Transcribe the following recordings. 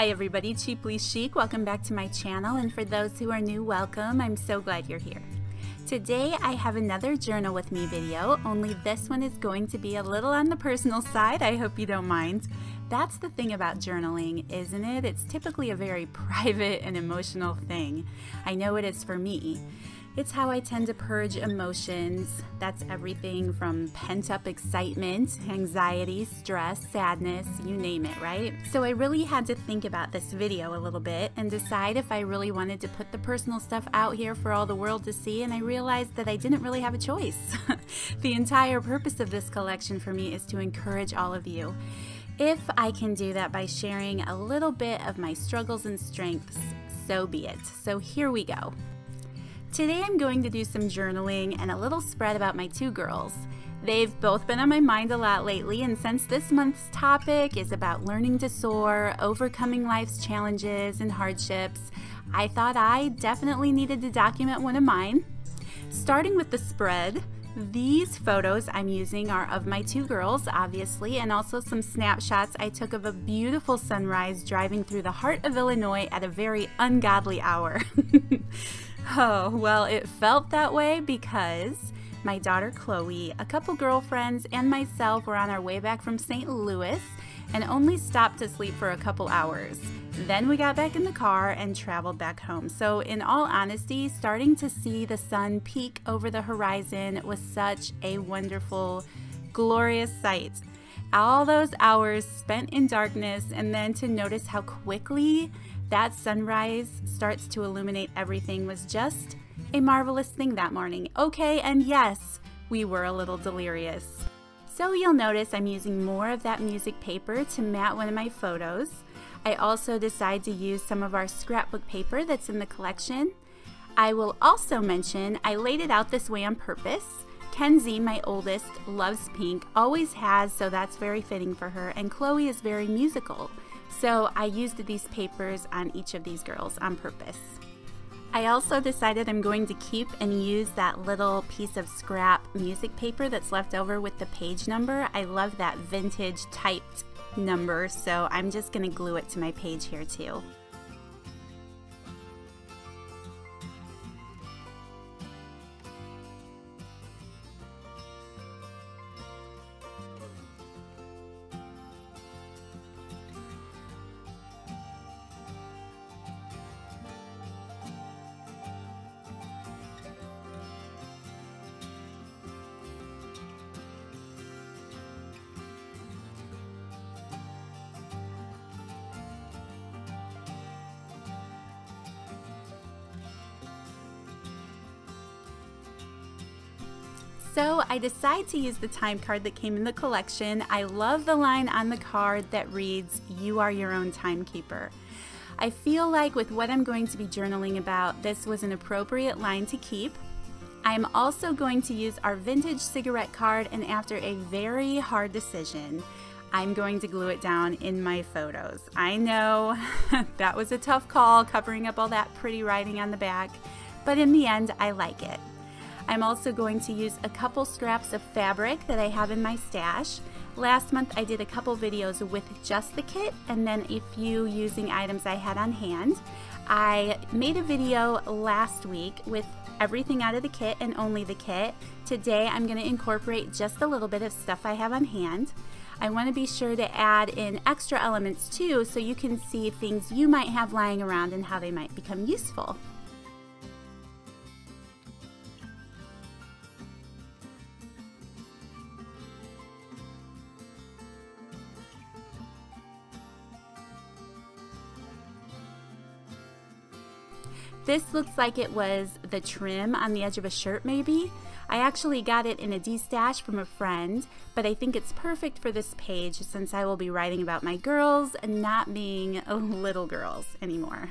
Hi everybody, Cheaply Chic. Welcome back to my channel, and for those who are new, welcome. I'm so glad you're here. Today I have another journal with me video, only this one is going to be a little on the personal side. I hope you don't mind. That's the thing about journaling, isn't it? It's typically a very private and emotional thing. I know it is for me. It's how I tend to purge emotions. That's everything from pent-up excitement, anxiety, stress, sadness, you name it, right? So I really had to think about this video a little bit and decide if I really wanted to put the personal stuff out here for all the world to see, and I realized that I didn't really have a choice. The entire purpose of this collection for me is to encourage all of you. If I can do that by sharing a little bit of my struggles and strengths, so be it. So here we go. Today I'm going to do some journaling and a little spread about my two girls. They've both been on my mind a lot lately, and since this month's topic is about learning to soar, overcoming life's challenges and hardships, I thought I definitely needed to document one of mine. Starting with the spread, these photos I'm using are of my two girls, obviously, and also some snapshots I took of a beautiful sunrise driving through the heart of Illinois at a very ungodly hour. Oh, well, it felt that way because my daughter Chloe, a couple girlfriends, and myself were on our way back from St. Louis and only stopped to sleep for a couple hours. Then we got back in the car and traveled back home. So in all honesty, starting to see the sun peek over the horizon was such a wonderful, glorious sight. All those hours spent in darkness, and then to notice how quickly that sunrise starts to illuminate everything was just a marvelous thing that morning. Okay, and yes, we were a little delirious. So you'll notice I'm using more of that music paper to mat one of my photos. I also decide to use some of our scrapbook paper that's in the collection. I will also mention I laid it out this way on purpose. Kenzie, my oldest, loves pink, always has, so that's very fitting for her, and Chloe is very musical. So I used these papers on each of these girls on purpose. I also decided I'm going to keep and use that little piece of scrap music paper that's left over with the page number. I love that vintage typed number, so I'm just going to glue it to my page here too. So I decide to use the time card that came in the collection. I love the line on the card that reads, "You are your own timekeeper." I feel like with what I'm going to be journaling about, this was an appropriate line to keep. I'm also going to use our vintage cigarette card, and after a very hard decision, I'm going to glue it down in my photos. I know that was a tough call, covering up all that pretty writing on the back, but in the end, I like it. I'm also going to use a couple scraps of fabric that I have in my stash. Last month I did a couple videos with just the kit and then a few using items I had on hand. I made a video last week with everything out of the kit and only the kit. Today I'm going to incorporate just a little bit of stuff I have on hand. I want to be sure to add in extra elements too, so you can see things you might have lying around and how they might become useful. This looks like it was the trim on the edge of a shirt maybe. I actually got it in a de-stash from a friend, but I think it's perfect for this page since I will be writing about my girls and not being little girls anymore.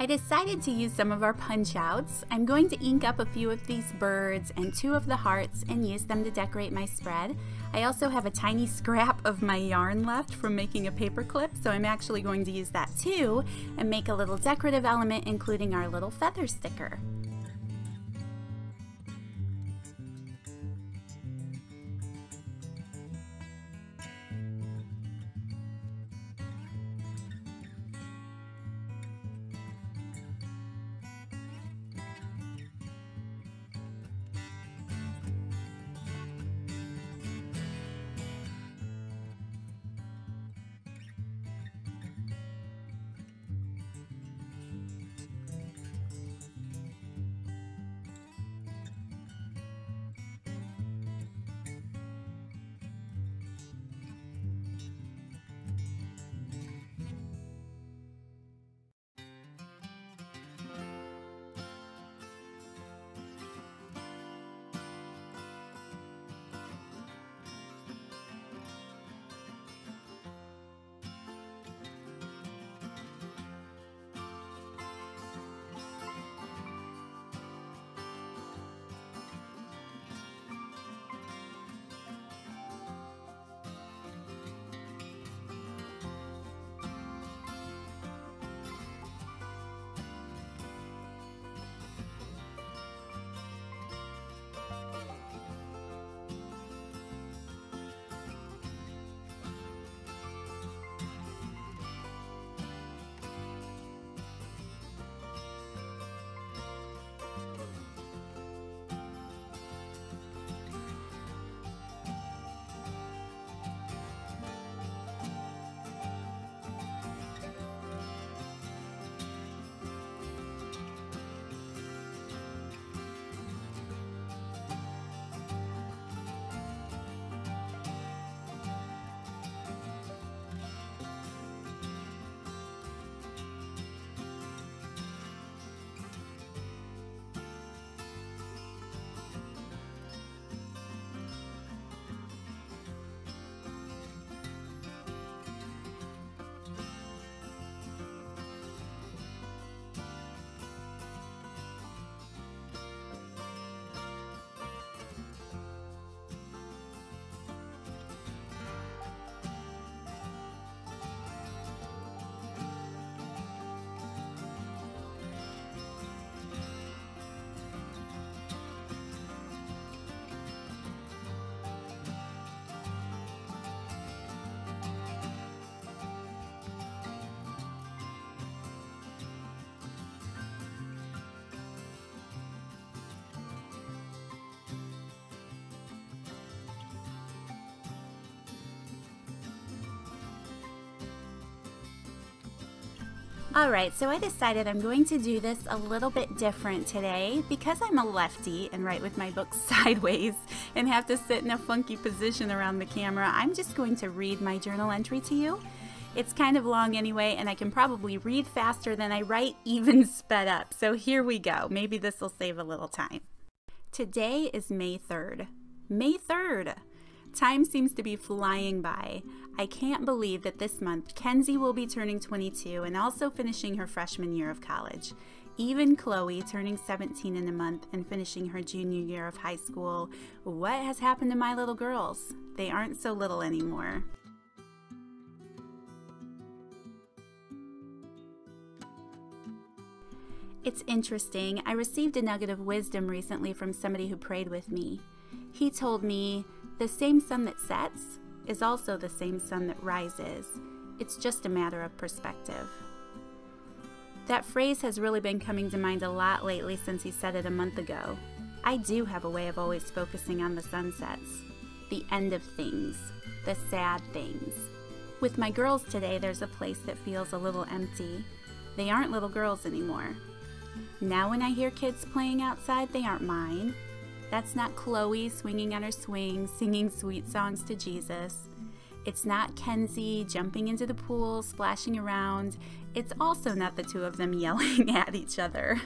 I decided to use some of our punch outs. I'm going to ink up a few of these birds and 2 of the hearts and use them to decorate my spread. I also have a tiny scrap of my yarn left from making a paper clip, so I'm actually going to use that too and make a little decorative element, including our little feather sticker. Alright, so I decided I'm going to do this a little bit different today. Because I'm a lefty and write with my book sideways and have to sit in a funky position around the camera, I'm just going to read my journal entry to you. It's kind of long anyway, and I can probably read faster than I write, even sped up. So here we go. Maybe this will save a little time. Today is May 3rd. May 3rd! Time seems to be flying by. I can't believe that this month Kenzie will be turning 22 and also finishing her freshman year of college. Even Chloe turning 17 in a month and finishing her junior year of high school. What has happened to my little girls? They aren't so little anymore. It's interesting. I received a nugget of wisdom recently from somebody who prayed with me. He told me, the same sun that sets is also the same sun that rises. It's just a matter of perspective. That phrase has really been coming to mind a lot lately since he said it a month ago. I do have a way of always focusing on the sunsets, the end of things, the sad things. With my girls today, there's a place that feels a little empty. They aren't little girls anymore. Now when I hear kids playing outside, they aren't mine. That's not Chloe swinging on her swing, singing sweet songs to Jesus. It's not Kenzie jumping into the pool, splashing around. It's also not the two of them yelling at each other.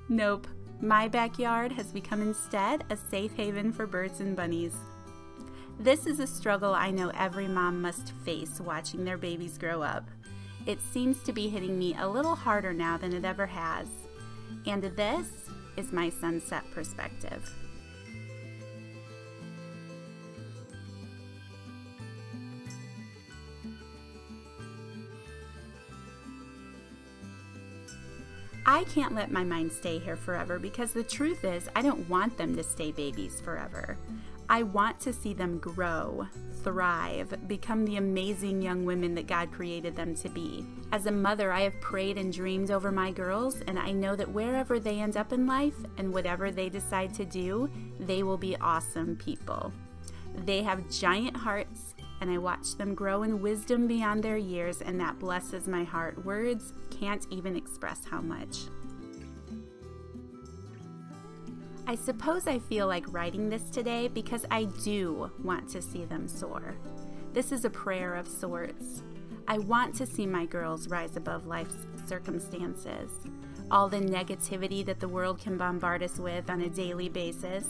Nope, my backyard has become instead a safe haven for birds and bunnies. This is a struggle I know every mom must face watching their babies grow up. It seems to be hitting me a little harder now than it ever has. And this is my sunset perspective. I can't let my mind stay here forever because the truth is I don't want them to stay babies forever. I want to see them grow, thrive, become the amazing young women that God created them to be. As a mother, I have prayed and dreamed over my girls, and I know that wherever they end up in life and whatever they decide to do, they will be awesome people. They have giant hearts, and I watch them grow in wisdom beyond their years, and that blesses my heart. Words can't even express how much. I suppose I feel like writing this today because I do want to see them soar. This is a prayer of sorts. I want to see my girls rise above life's circumstances. All the negativity that the world can bombard us with on a daily basis,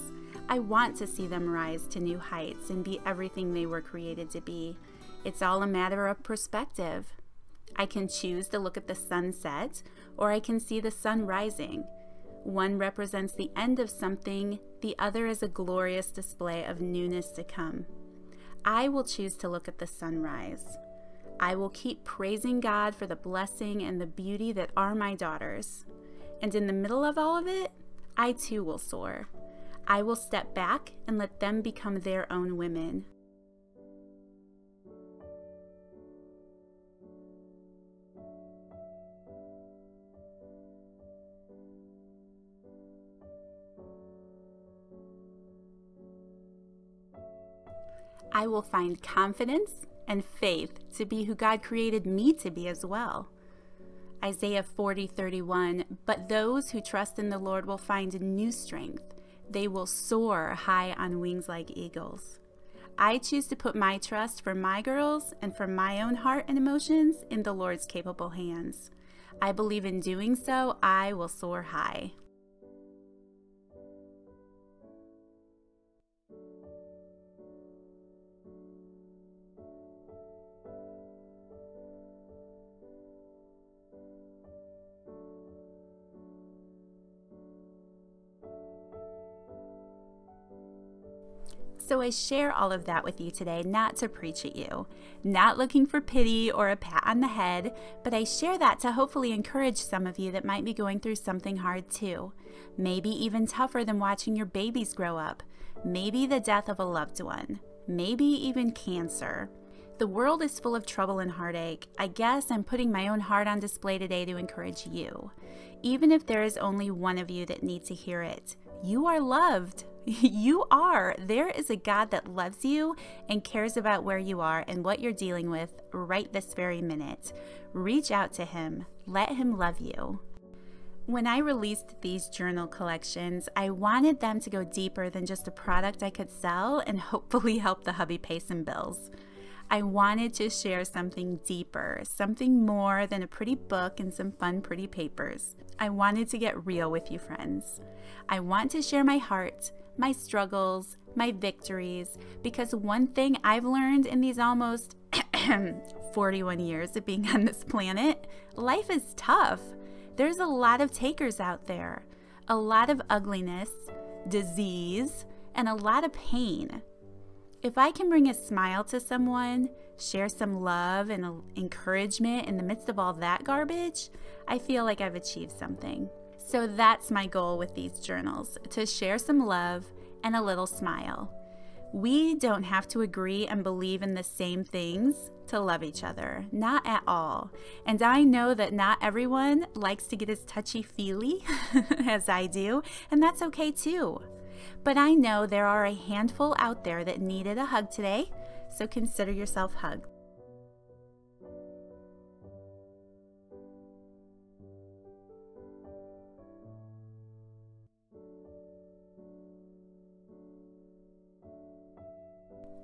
I want to see them rise to new heights and be everything they were created to be. It's all a matter of perspective. I can choose to look at the sunset, or I can see the sun rising. One represents the end of something, the other is a glorious display of newness to come. I will choose to look at the sunrise. I will keep praising God for the blessing and the beauty that are my daughters. And in the middle of all of it, I too will soar. I will step back and let them become their own women. I will find confidence and faith to be who God created me to be as well. Isaiah 40:31, but those who trust in the Lord will find new strength. They will soar high on wings like eagles. I choose to put my trust for my girls and for my own heart and emotions in the Lord's capable hands. I believe in doing so, I will soar high. So I share all of that with you today, not to preach at you, not looking for pity or a pat on the head, but I share that to hopefully encourage some of you that might be going through something hard too. Maybe even tougher than watching your babies grow up. Maybe the death of a loved one. Maybe even cancer. The world is full of trouble and heartache. I guess I'm putting my own heart on display today to encourage you. Even if there is only one of you that needs to hear it, you are loved. You are. There is a God that loves you and cares about where you are and what you're dealing with right this very minute. Reach out to Him. Let Him love you. When I released these journal collections, I wanted them to go deeper than just a product I could sell and hopefully help the hubby pay some bills. I wanted to share something deeper, something more than a pretty book and some fun, pretty papers. I wanted to get real with you, friends. I want to share my heart, my struggles, my victories, because one thing I've learned in these almost 41 years of being on this planet, life is tough. There's a lot of takers out there, a lot of ugliness, disease, and a lot of pain. If I can bring a smile to someone, share some love and encouragement in the midst of all that garbage, I feel like I've achieved something. So that's my goal with these journals, to share some love and a little smile. We don't have to agree and believe in the same things to love each other, not at all. And I know that not everyone likes to get as touchy-feely as I do, and that's okay too. But I know there are a handful out there that needed a hug today, so consider yourself hugged.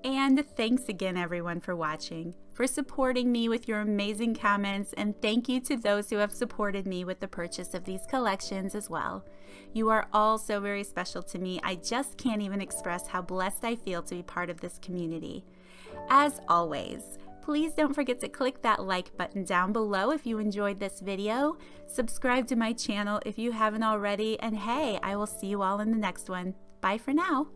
And thanks again, everyone, for watching, for supporting me with your amazing comments, and thank you to those who have supported me with the purchase of these collections as well. You are all so very special to me. I just can't even express how blessed I feel to be part of this community. As always, Please don't forget to click that like button down below if you enjoyed this video. Subscribe to my channel if you haven't already, and hey, I will see you all in the next one. Bye for now.